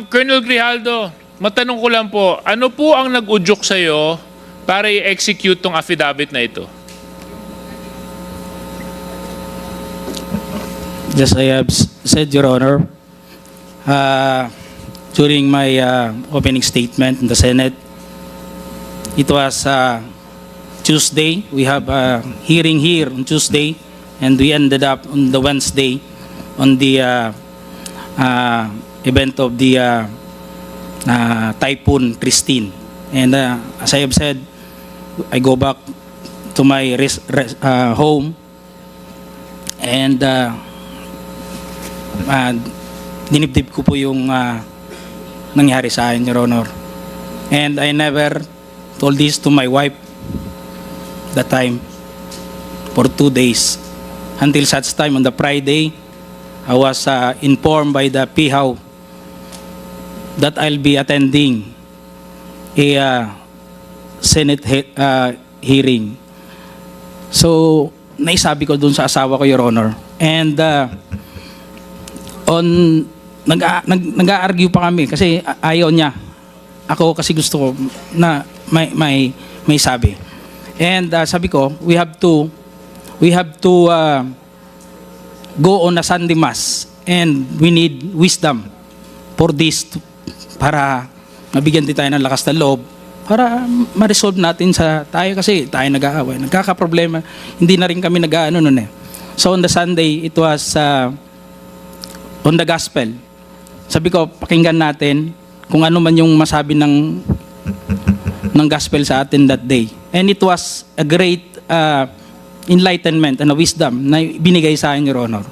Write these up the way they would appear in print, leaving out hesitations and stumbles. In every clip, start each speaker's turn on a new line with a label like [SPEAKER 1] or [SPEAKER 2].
[SPEAKER 1] Colonel Grijaldo, matanong ko lang po, ano po ang nag-udyok sa'yo para i-execute tong affidavit na ito?
[SPEAKER 2] Just I have said, Your Honor, during my opening statement in the Senate, it was Tuesday. We have a hearing here on Tuesday, and we ended up on the Wednesday on the event of the Typhoon Christine. And as I have said, I go back to my home, and dinibdib ko po yung nangyari sa akin, Your Honor. And I never told this to my wife that time for 2 days. Until such time on the Friday, I was informed by the PIHAW that I'll be attending a Senate hearing. So, naisabi ko dun sa asawa ko, Your Honor. And nag-a-argue pa kami kasi ayaw niya. Ako kasi gusto ko na may sabi. And sabi ko, we have to go on a Sunday Mass, and we need wisdom for this para mabigyan din tayo ng lakas ng loob para ma-resolve natin sa tayo kasi tayo nag-aaway. Nagkakaproblema. Hindi na rin kami nag-aano nun eh. So on the Sunday, it was on the gospel. Sabi ko, pakinggan natin kung ano man yung masabi ng gospel sa atin that day. And it was a great enlightenment and a wisdom na binigay sa akin, Your Honor.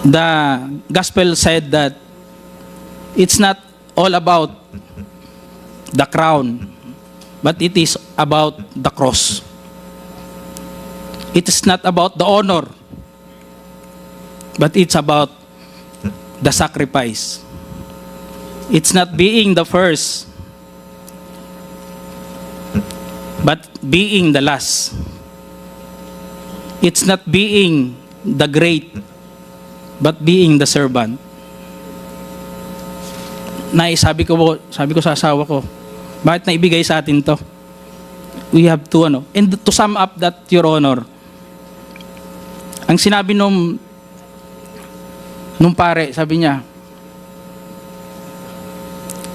[SPEAKER 2] The gospel said that it's not all about the crown, but it is about the cross. It is not about the honor, but it's about the sacrifice. It's not being the first, but being the last. It's not being the great, but being the servant. Sabi ko sa asawa ko, bakit naibigay sa atin to? We have to, and to sum up that, Your Honor, ang sinabi nung pare, sabi niya,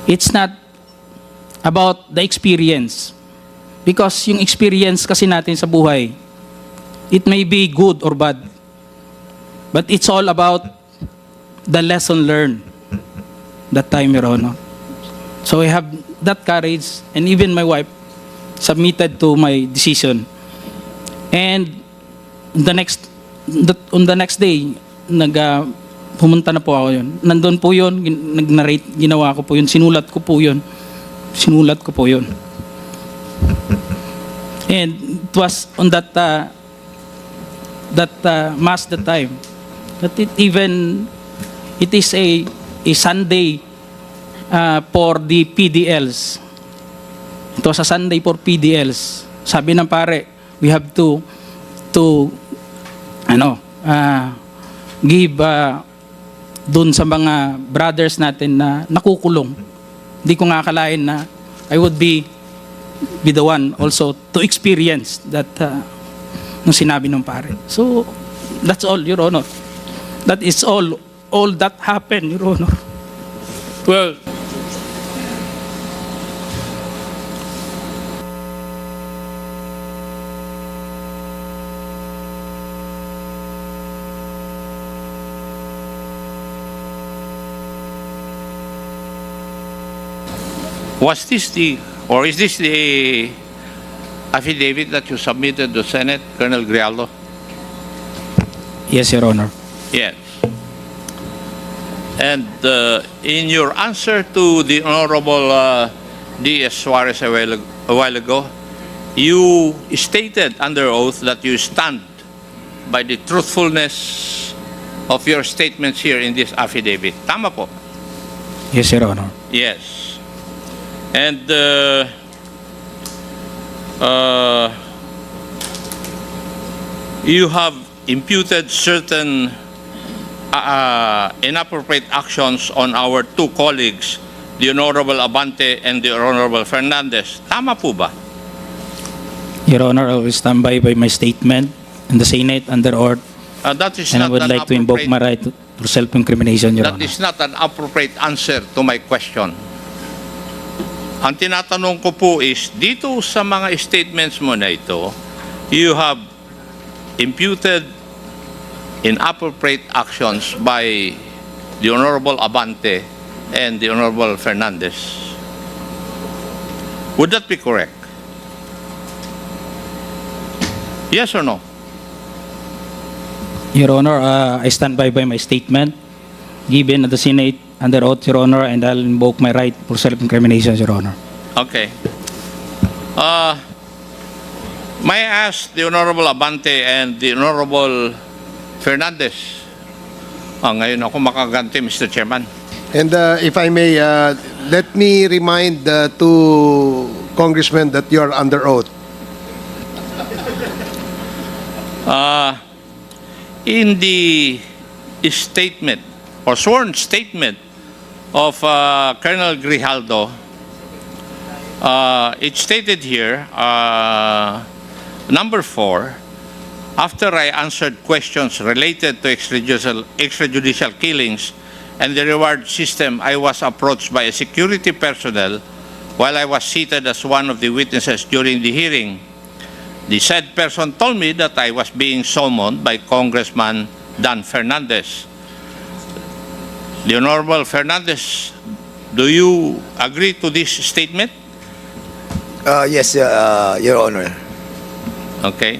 [SPEAKER 2] it's not about the experience. Because yung experience kasi natin sa buhay, it may be good or bad. But it's all about the lesson learned that time, Your Honor. So I have that courage, and even my wife submitted to my decision. And on the next day, pumunta na po ako yun. Nandun po yun, nag-narrate, ginawa ko po yun, sinulat ko po yun. And it was on that mass that time that it is a Sunday for the PDLs. It was a Sunday for PDLs. Sabi ng pare, we have to give dun sa mga brothers natin na nakukulong. Hindi ko nga akalain na I would be the one also to experience that nung sinabi ng pare. So, that's all, Your Honor. That is all that happened, Your Honor.
[SPEAKER 1] Well, is this the affidavit that you submitted to Senate, Colonel Grijaldo?
[SPEAKER 2] Yes, Your Honor.
[SPEAKER 1] Yes. And in your answer to the Honorable D.S. Suarez a while ago, you stated under oath that you stand by the truthfulness of your statements here in this affidavit. Tama po?
[SPEAKER 2] Yes, Your Honor.
[SPEAKER 1] Yes. And you have imputed certain inappropriate actions on our two colleagues, the Honorable Abante and the Honorable Fernandez. Tama po ba?
[SPEAKER 2] Your Honor, I will stand by my statement in the Senate under oath,
[SPEAKER 1] That is
[SPEAKER 2] and I
[SPEAKER 1] not
[SPEAKER 2] would
[SPEAKER 1] an
[SPEAKER 2] like to invoke my
[SPEAKER 1] appropriate-
[SPEAKER 2] right to self-incrimination, Your
[SPEAKER 1] That
[SPEAKER 2] Honor.
[SPEAKER 1] is not an appropriate answer to my question. Ang tinatanong ko po is, dito sa mga statements mo na ito, you have imputed inappropriate actions by the Honorable Abante and the Honorable Fernandez. Would that be correct? Yes or no?
[SPEAKER 2] Your Honor, I stand by my statement given at the Senate under oath, Your Honor, and I'll invoke my right for self-incrimination, Your Honor.
[SPEAKER 1] Okay. May I ask the Honorable Abante and the Honorable Fernandez? Ngayon ako makaganti, Mr. Chairman.
[SPEAKER 3] And if I may, let me remind the two congressmen that you are under oath.
[SPEAKER 1] In the statement or sworn statement of Colonel Grijaldo, it stated here, number 4, after I answered questions related to extrajudicial killings and the reward system, I was approached by a security personnel while I was seated as one of the witnesses during the hearing. The said person told me that I was being summoned by Congressman Dan Fernandez. The Honorable Fernandez, do you agree to this statement?
[SPEAKER 4] Yes, Your Honor.
[SPEAKER 1] Okay.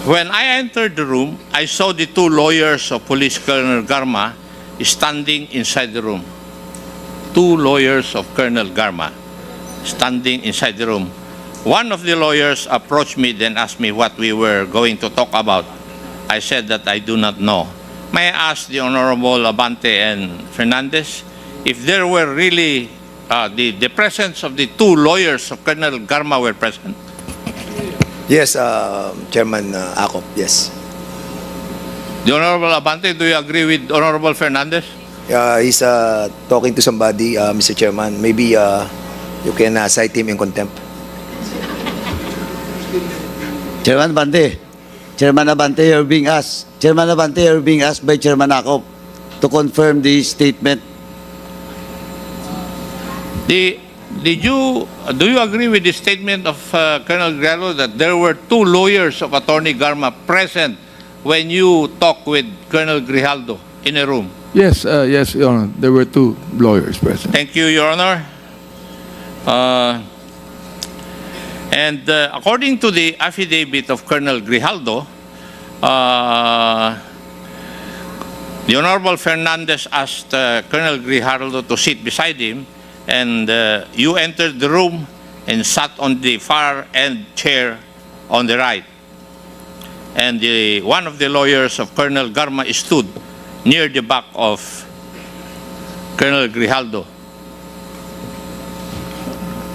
[SPEAKER 1] When I entered the room, I saw the two lawyers of Police Colonel Garma standing inside the room. Two lawyers of Colonel Garma standing inside the room. One of the lawyers approached me, then asked me what we were going to talk about. I said that I do not know. May I ask the Honorable Abante and Fernandez if there were really the presence of the two lawyers of Colonel Garma were present?
[SPEAKER 4] Yes, Chairman Acop, yes.
[SPEAKER 1] The Honorable Abante, do you agree with Honorable Fernandez?
[SPEAKER 4] He's talking to somebody, Mr. Chairman. Maybe you can cite him in contempt.
[SPEAKER 5] Chairman Abante, you're being asked. Chairman Abante, you're being asked by Chairman Acop to confirm the statement.
[SPEAKER 1] Do you agree with the statement of Colonel Grijaldo that there were two lawyers of Attorney Garma present when you talked with Colonel Grijaldo in a room?
[SPEAKER 6] Yes, yes, Your Honor. There were two lawyers present.
[SPEAKER 1] Thank you, Your Honor. And according to the affidavit of Colonel Grijaldo, the Honorable Fernandez asked Colonel Grijaldo to sit beside him, and you entered the room and sat on the far end chair on the right. And one of the lawyers of Colonel Garma stood near the back of Colonel Grijaldo.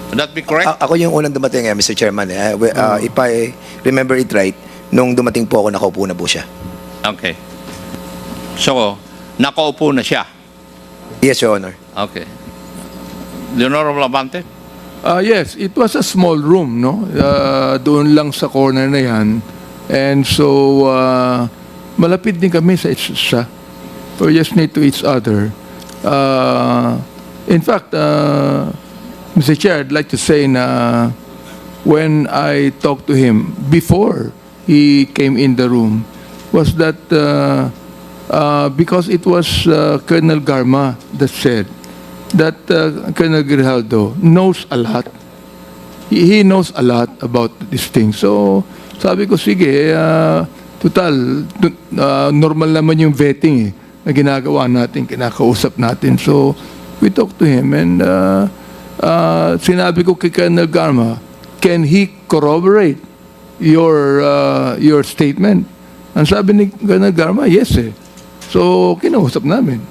[SPEAKER 1] Would that be correct?
[SPEAKER 4] Ako yung unang dumating, Mr. Chairman. If I remember it right, nung dumating po ako, nakaupo na po siya.
[SPEAKER 1] Okay. So, nakaupo na siya.
[SPEAKER 4] Yes, Your Honor.
[SPEAKER 1] Okay. The Honorable Abante?
[SPEAKER 6] Yes, it was a small room, no? Doon lang sa corner na yan. And so, malapit din kami sa isa. We're just near to each other. In fact, Mr. Chair, I'd like to say na when I talked to him before he came in the room, was that because it was Colonel Garma that said that Colonel Grijaldo knows a lot. He knows a lot about this thing. So, sabi ko, sige, total, normal naman yung vetting na ginagawa natin, kinakausap natin. So, we talked to him and sinabi ko kay Colonel Garma, can he corroborate your statement? Ang sabi ni Colonel Garma, yes eh. So, kinausap namin.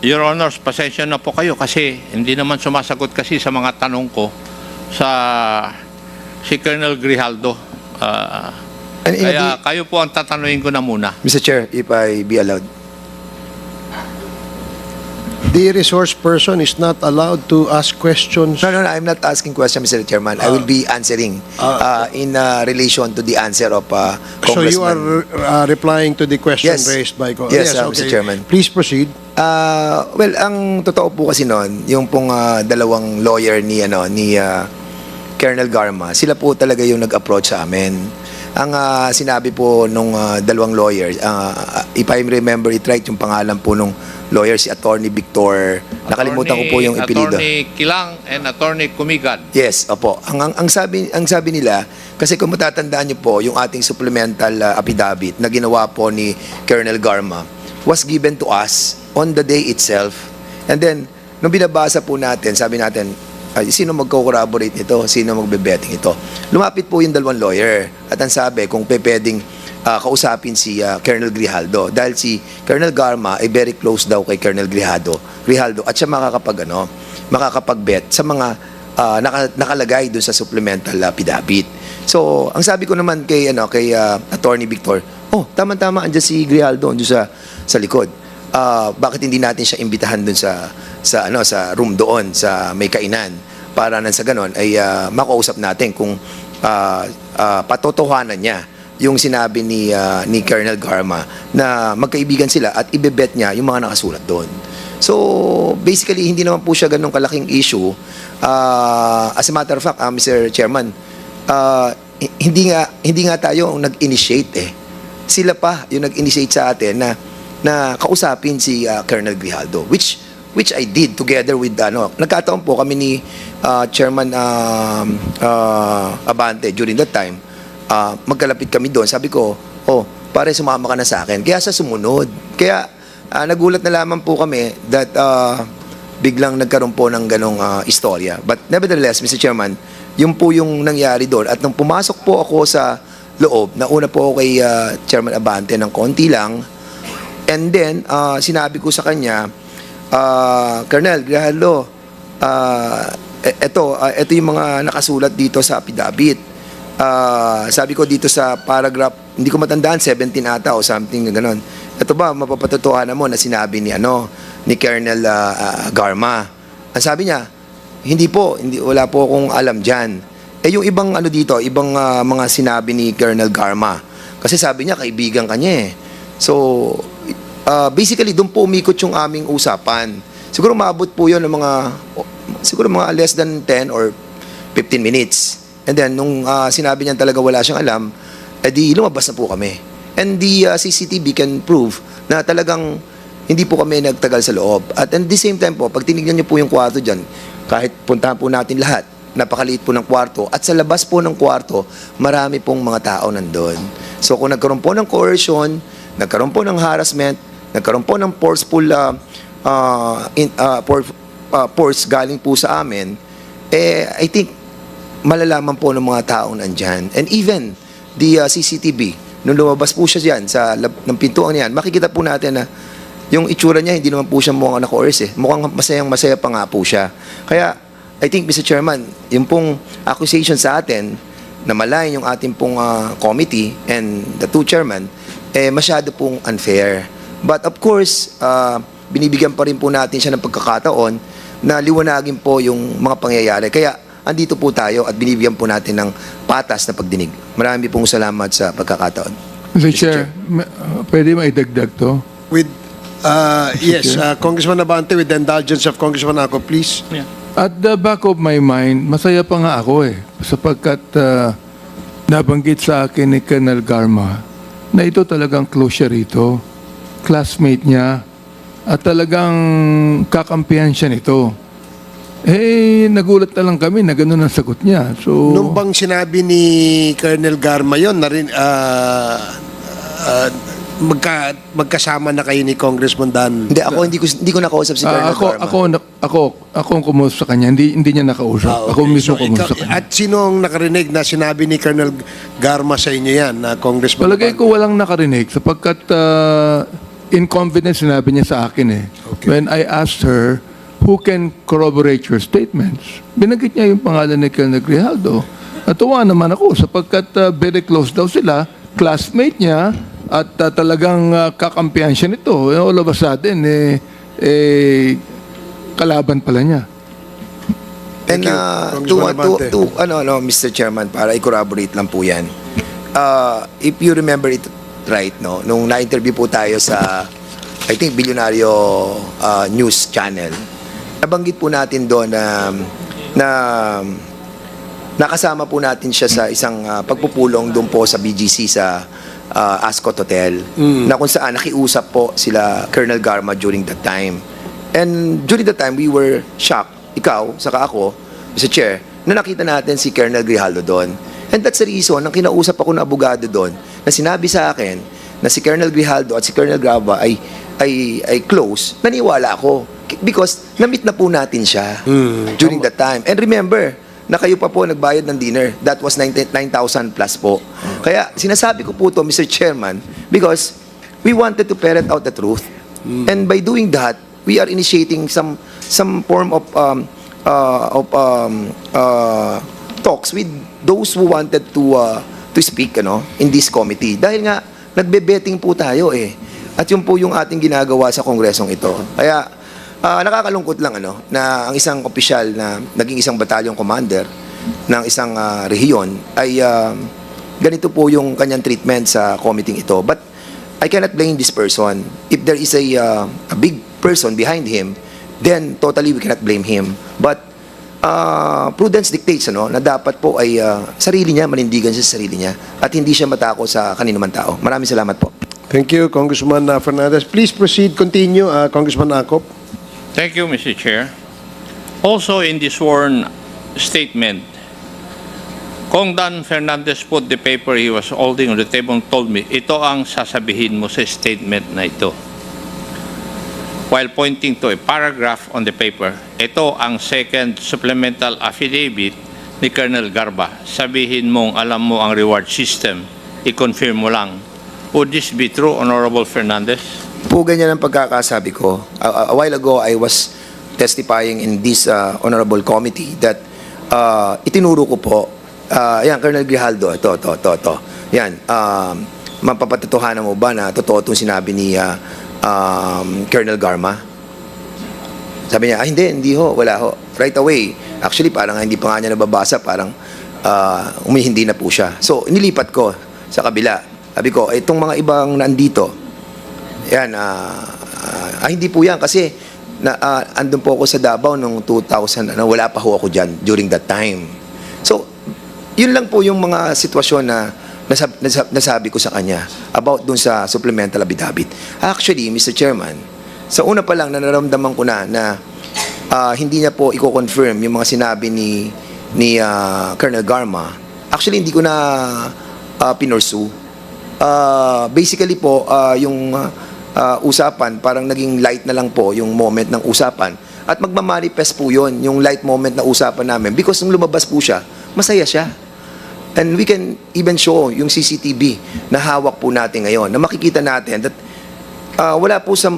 [SPEAKER 1] Your Honors, pasensya na po kayo kasi hindi naman sumasagot kasi sa mga tanong ko sa si Colonel Grijaldo.
[SPEAKER 4] And in
[SPEAKER 1] Kaya kayo po ang tatanungin ko na muna.
[SPEAKER 4] Mr. Chair, if I be allowed.
[SPEAKER 3] The resource person is not allowed to ask questions.
[SPEAKER 4] No, I'm not asking question, Mr. Chairman. I will be answering in relation to the answer of
[SPEAKER 3] So you
[SPEAKER 4] Congressman.
[SPEAKER 3] are replying to the question
[SPEAKER 4] Yes.
[SPEAKER 3] raised by...
[SPEAKER 4] Yes, Mr. Chairman.
[SPEAKER 3] Please proceed.
[SPEAKER 4] Well, ang totoo po kasi noon, yung pong dalawang lawyer ni Colonel Garma, sila po talaga yung nag-approach sa amin. Ang sinabi po nung dalawang lawyer, if I remember it right, yung pangalan po nung lawyer, si Attorney Victor, nakalimutan ko po yung ipilido.
[SPEAKER 1] Attorney Kilang and Attorney Kumigad.
[SPEAKER 4] Yes, opo. Ang sabi nila, kasi kung matatandaan niyo po, yung ating supplemental affidavit na ginawa po ni Colonel Garma was given to us on the day itself. And then, nung binabasa po natin, sabi natin, sino magko-corroborate nito? Sino magbe-betting ito? Lumapit po yung dalawang lawyer. At ang sabi, kung pwedeng kausapin si Colonel Grijaldo. Dahil si Colonel Garma ay very close daw kay Colonel Grijaldo. At siya makakapag-bet sa mga nakalagay doon sa supplemental affidavit. So, ang sabi ko naman kay Attorney Victor, tama-tama, andyan si Grijaldo andyan sa likod. Bakit hindi natin siya imbitahan doon sa room doon sa may kainan para nang sa ganon ay makausap natin kung patotohanan niya yung sinabi ni Colonel Garma na magkaibigan sila at ibebet niya yung mga nakasulat doon. So, basically, hindi naman po siya ganun kalaking issue. As a matter of fact, Mr. Chairman, hindi nga tayo ang nag-initiate eh. Sila pa yung nag-initiate sa atin na kausapin si Colonel Grijaldo, which I did together with nagkataon po kami ni Chairman Abante during that time. Magkalapit kami doon. Sabi ko, pare sumama ka na sa akin. Kaya sa sumunod. Kaya nagulat na lamang po kami that biglang nagkaroon po ng ganong istorya. But nevertheless, Mr. Chairman, yun po yung nangyari doon. At nung pumasok po ako sa loob, nauna po ako kay Chairman Abante ng konti lang. And then, sinabi ko sa kanya, Colonel Grijaldo, ito yung mga nakasulat dito sa affidavit. Sabi ko dito sa paragraph, hindi ko matandaan, 17 ata o something na gano'n. Ito ba, mapapatotohanan mo na sinabi ni Colonel Garma? Ang sabi niya, wala po akong alam dyan. Yung ibang ibang mga sinabi ni Colonel Garma. Kasi sabi niya, kaibigan kanya eh. So, basically, doon po umikot yung aming usapan. Siguro maabot po yun ng mga less than 10 or 15 minutes. And then, nung sinabi niya talaga wala siyang alam, edi lumabas na po kami. And the CCTV can prove na talagang hindi po kami nagtagal sa loob. At the same time po, pag tinignan niyo po yung kwarto dyan, kahit puntahan po natin lahat, napakaliit po ng kwarto. At sa labas po ng kwarto, marami pong mga tao nandun. So kung nagkaroon po ng coercion, nagkaroon po ng harassment, nagkaroon po ng forceful force galing po sa amin, I think malalaman po ng mga taong nandyan. And even the CCTV, nung lumabas po siya dyan ng pintuan niyan, makikita po natin na yung itsura niya, hindi naman po siya mukhang na-coerce eh. Mukhang masaya pa nga po siya. Kaya, I think, Mr. Chairman, yung pong accusation sa atin na malayan yung ating pong committee and the two chairman, masyado pong unfair. But of course, binibigyan pa rin po natin siya ng pagkakataon na liwanagin po yung mga pangyayari. Kaya, andito po tayo at binibigyan po natin ng patas na pagdinig. Marami pong salamat sa pagkakataon.
[SPEAKER 6] Mr. Chair, pwede maidagdag to?
[SPEAKER 3] With, yes, Congressman Abante, with the indulgence of Congressman Ako, please.
[SPEAKER 2] Yeah.
[SPEAKER 6] At the back of my mind, masaya pa nga ako sapagkat nabanggit sa akin ni Colonel Garma na ito talagang closure rito, classmate niya, at talagang kakampihan siya nito. Nagulat na lang kami na gano'n ang sagot niya. So,
[SPEAKER 3] Nung bang sinabi ni Colonel Garma yun, magkasama na kayo ni Congressman Dan?
[SPEAKER 4] Hindi ko nakausap si Colonel Garma.
[SPEAKER 6] Ako ang kumusta sa kanya, hindi niya nakausap. Ako mismo kumusta sa kanya.
[SPEAKER 3] At sino ang nakarinig na sinabi ni Colonel Garma sa inyo yan, na Congressman?
[SPEAKER 6] Palagay ko walang nakarinig sapagkat in confidence sinabi niya sa akin
[SPEAKER 3] Okay.
[SPEAKER 6] When I asked her, who can corroborate your statements? Binanggit niya yung pangalan ni Colonel Grijaldo. Natuwa naman ako sapagkat very close daw sila, classmate niya, at talagang kakampihan siya nito. All of a sudden, kalaban pala niya.
[SPEAKER 3] Thank you, Congressman Abante.
[SPEAKER 4] Mr. Chairman, para i-corroborate lang po yan. If you remember it right, no, nung na-interview po tayo sa, I think, Bilyonaryo News Channel, nabanggit po natin doon na nakasama po natin siya sa isang pagpupulong doon po sa BGC sa Ascot Hotel, na kung saan nakiusap po sila Colonel Garma during that time. And during that time, we were shocked, ikaw, saka ako, Mr. Chair, na nakita natin si Colonel Grijaldo doon. And that's the reason, nang kinausap ako ng abogado doon, na sinabi sa akin na si Colonel Grijaldo at si Colonel Garma ay close, naniwala ako. Because na-meet na po natin siya during that time. And remember, na kayo pa po nagbayad ng dinner. That was 9,000 plus po. Kaya sinasabi ko po to, Mr. Chairman, because we wanted to ferret out the truth. And by doing that, we are initiating some form of talks with those who wanted to speak in this committee. Dahil nga, nagbe-betting po tayo eh. At yun po yung ating ginagawa sa kongresong ito. Kaya, nakakalungkot lang na ang isang opisyal na naging isang batalyong commander ng isang rehiyon ay ganito po yung kanyang treatment sa committee ito. But I cannot blame this person. If there is a big person behind him, then totally we cannot blame him. But prudence dictates na dapat po ay sarili niya, manindigan siya sa sarili niya at hindi siya matako sa kaninuman tao. Maraming salamat po.
[SPEAKER 3] Thank you, Congressman Fernandez. Please proceed, continue, Congressman Acop.
[SPEAKER 1] Thank you, Mr. Chair. Also in this sworn statement, Kong Dan Fernandez put the paper he was holding on the table and told me, ito ang sasabihin mo sa statement na ito. While pointing to a paragraph on the paper, ito ang second supplemental affidavit ni Colonel Garba. Sabihin mong alam mo ang reward system, i-confirm mo lang. Would this be true, Honorable Fernandez?
[SPEAKER 4] Po ganyan ang pagkakasabi ko. A while ago, I was testifying in this honorable committee that itinuro ko po, yan, Colonel Grijaldo, ito. Yan, mapapatotohanan mo ba na totoo itong sinabi ni Colonel Garma? Sabi niya, hindi ho, wala ho. Right away, actually parang hindi pa nga niya nababasa, parang umihindi na po siya. So, inilipat ko sa kabila. Sabi ko, itong mga ibang nandito, yan, hindi po yan kasi andun po ako sa Davao noong 2000, wala pa ho ako dyan during that time. So, yun lang po yung mga sitwasyon na nasabi ko sa kanya about dun sa supplemental affidavit. Actually, Mr. Chairman, sa una pa lang nararamdaman ko na hindi niya po i-confirm yung mga sinabi ni Colonel Garma. Actually, hindi ko na pinursu. Basically po, yung usapan, parang naging light na lang po yung moment ng usapan. At magmamanifest po yun, yung light moment na usapan namin. Because nung lumabas po siya, masaya siya. And we can even show yung CCTV na hawak po natin ngayon, na makikita natin that wala po sa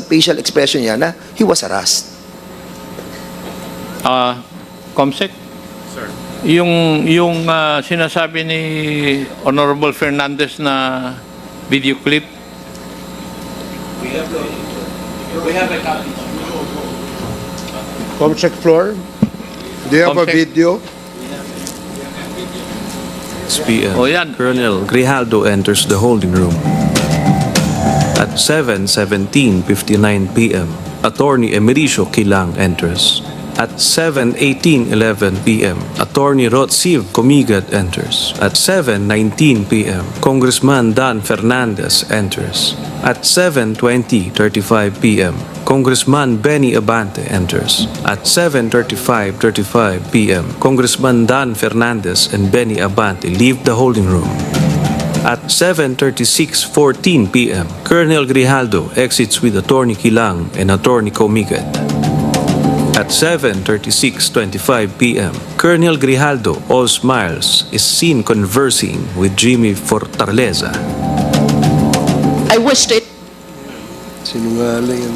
[SPEAKER 4] facial expression niya na he was harassed.
[SPEAKER 1] Comsec? Sir. Yung sinasabi ni Honorable Fernandez na video clip, we have a copy.
[SPEAKER 3] Comsec floor. Do you have a
[SPEAKER 1] Comsec.
[SPEAKER 3] video?
[SPEAKER 7] PM,
[SPEAKER 1] Oh, yan.
[SPEAKER 7] Colonel Grijaldo enters the holding room. At 7:17:59 p.m., Attorney Emericio Quilang enters. At 7:18:11 p.m., Attorney Rotsiv Comigat enters. At 7:19 p.m., Congressman Dan Fernandez enters. At 7:20:35 p.m., Congressman Benny Abante enters. At 7:35:35 p.m., Congressman Dan Fernandez and Benny Abante leave the holding room. At 7:36:14 p.m., Colonel Grijaldo exits with Attorney Quilang and Attorney Comigat. At 7:36:25 p.m., Colonel Grijaldo, all smiles, is seen conversing with Jimmy Fortaleza.
[SPEAKER 8] I wished it.
[SPEAKER 3] Sinungaling yan.